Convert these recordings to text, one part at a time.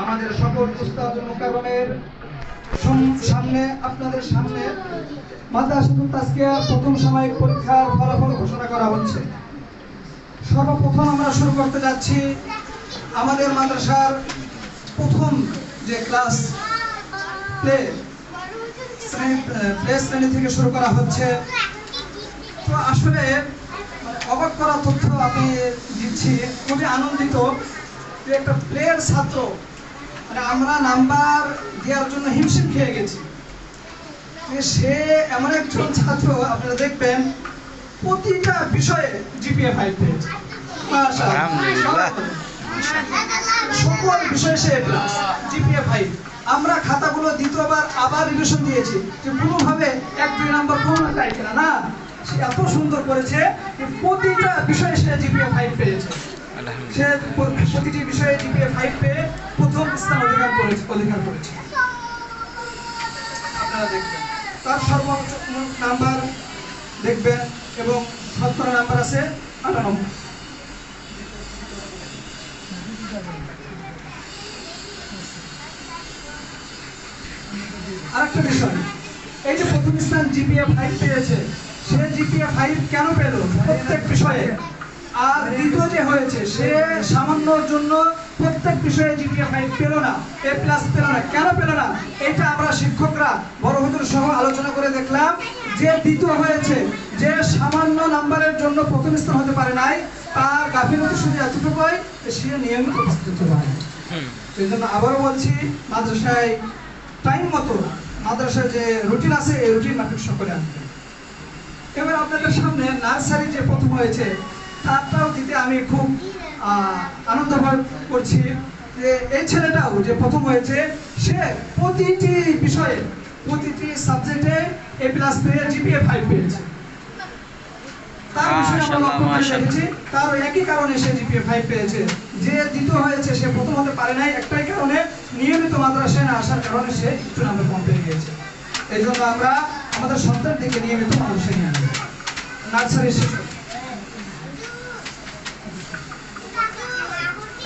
আমাদের সকল উস্তাদ মুকাররমের সামনে আপনাদের সামনে মাদ্রাসাতুল তাজকিয়া প্রথম সাময়িক পরীক্ষার ফলাফল ঘোষণা করা হচ্ছে। সর্বপ্রথম আমরা শুরু করতে যাচ্ছি আমাদের মাদ্রাসার প্রথম যে ক্লাস প্লে শ্রেণী থেকে শুরু করা হচ্ছে। তো আসলে অবাক করা তথ্য আমি দিচ্ছি, খুবই আনন্দিত যে একটা প্লেয়ার ছাত্র, মানে আমরা নাম্বার দেওয়ার জন্য হিমশিম খেয়ে গেছি। সে এমন একজন ছাত্র, আপনারা দেখবেন প্রতিটা বিষয়ে জিপিএ 5 পেয়েছে। সকল বিষয়ে সে প্লাস, জিপিএ 5। আমরা খাতাগুলো দ্বিতীয়বার আবার রিভিশন দিয়েছি যে কোনোভাবে 1-2 নাম্বার কোনো যায় কিনা। না, সে এত সুন্দর করেছে যে প্রতিটা বিষয়ে সে জিপিএ 5 পেয়েছে। সে প্রতিটি বিষয়ে জিপিএ 5 পেয়ে প্রথম স্থান অধিকার করেছে। আপনারা দেখবেন তার সর্বোচ্চ নাম্বার দেখবেন এবং শতকরা নাম্বার আছে 98। আরেকটা বিষয়, এই যে প্রথম স্থান জিপিএ 5 পেয়েছে, সে জিপিএ 5 কেন পেল প্রত্যেক বিষয়ে। আর দ্বিতীয় যে হয়েছে, সে সামান্যর জন্য প্রত্যেক বিষয়ে জিপিএ 5 পেল না, এ প্লাস পেল না। কেন পেল না? এটা আমরা শিক্ষকরা বড় হুজুর সহ আলোচনা করে দেখলাম যে দ্বিতীয় হয়েছে, যে সামান্য নাম্বারের জন্য প্রথম স্থান হতে পারে নাই, তার গাফিলতি শুধু এতটুকুই, সে নিয়মিত উপস্থিত হতে পারে। সেই জন্য আবারও বলছি, মাদ্রাসায় টাইম মতো মাদ্রাসার যে রুটিন আছে, এই রুটিন মাফিক সকলে আনবে। এবার আপনাদের সামনে নার্সারি যে প্রথম হয়েছে, তারটাও দিতে আমি খুব আনন্দ করছি যে এই ছেলেটাও যে প্রথম হয়েছে, সে প্রতিটি বিষয়ে প্রতিটি সাবজেক্টে এ প্লাস পেয়ে জিপিএ 5 পেয়েছে। তার বিষয়ে আমরা লক্ষ্য করে দেখেছি, তার একই কারণে সে জিপিএ 5 পেয়েছে। যে দ্বিতীয় হয়েছে, সে প্রথম হতে পারে নাই, একটাই কারণে নিয়মিত মাদ্রাসায় না আসার কারণে সে একটু নাম্বার কম পেয়ে গিয়েছে। এই জন্য আমরা আমাদের সন্তানদেরকে নিয়মিত মাদ্রাসায় নিয়ে আনবো। নার্সারি শিক্ষক।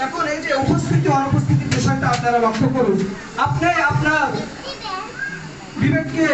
এখন এই যে উপস্থিতি অনুপস্থিতির বিষয়টা আপনারা লক্ষ্য করুন। আপনি আপনার বিবেককে